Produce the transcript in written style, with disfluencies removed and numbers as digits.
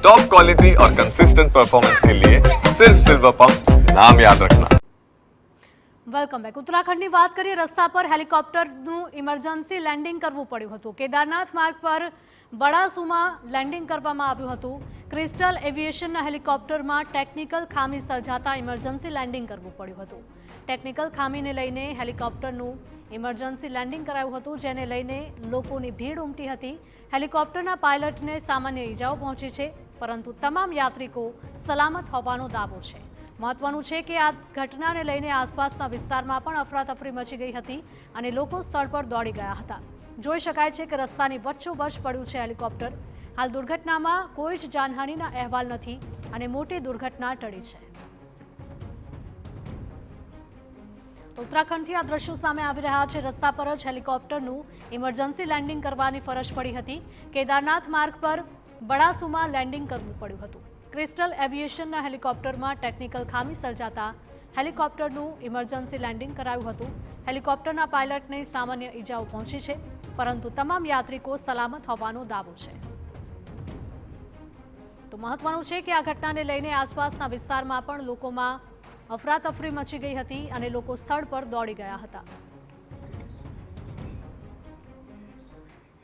Top quality और consistent performance के लिए सिर्फ सिल्वर पंप नाम याद रखना। Welcome back. ઉત્તરાખંડની વાત કરીએ, રસ્તા પર હેલિકોપ્ટરનું ઇમરજન્સી લેન્ડિંગ કરવું પડ્યું હતું। કેદારનાથ માર્ગ પર બડાસુમાં લેન્ડિંગ કરવામાં આવ્યું હતું। ક્રિસ્ટલ એવિએશનના હેલિકોપ્ટરમાં ટેકનિકલ ખામી સર્જાતા ઇમરજન્સી લેન્ડિંગ કરવું પડ્યું હતું। ટેકનિકલ ખામીને લઈને હેલિકોપ્ટરનું ઇમરજન્સી લેન્ડિંગ કરાયું હતું, જેને લઈને લોકોની ભીડ ઉમટી હતી। હેલિકોપ્ટરના પાયલટને સામાન્ય ઈજાઓ પહોંચી છે, પરંતુ તમામ યાત્રિકો સલામત હોવાનો દાવો છે। મહત્વનું છે કે આ ઘટનાને લઈને આસપાસના વિસ્તારમાં પણ અફરાતફરી મચી ગઈ હતી અને લોકો સ્થળ પર દોડી ગયા હતા। જોઈ શકાય છે કે રસ્તાની વચ્ચોવચ્ચ પડ્યું છે હેલિકોપ્ટર। હાલ દુર્ઘટનામાં કોઈ જ જાનહાનિના અહેવાલ નથી અને મોટી દુર્ઘટના ટળી છે। ઉત્તરાખંડથી આ દ્રશ્યો સામે આવી રહ્યા છે। રસ્તા પર જ હેલિકોપ્ટરનું ઇમરજન્સી લેન્ડિંગ કરવાની ફરજ પડી હતી। કેદારનાથ માર્ગ પર બડાસુમાં લેન્ડિંગ કરવું પડ્યું હતું। ક્રિસ્ટલ એવિએશનના હેલિકોપ્ટરમાં ટેકનિકલ ખામી સર્જાતા હેલિકોપ્ટરનું ઇમરજન્સી લેન્ડિંગ કરાયું હતું। હેલિકોપ્ટરના પાયલટને સામાન્ય ઈજાઓ પહોંચી છે, પરંતુ તમામ યાત્રિકો સલામત હોવાનો દાવો છે। તો મહત્વનું છે કે આ ઘટનાને લઈને આસપાસના વિસ્તારમાં પણ લોકોમાં અફરાતફરી મચી ગઈ હતી અને લોકો સ્થળ પર દોડી ગયા હતા।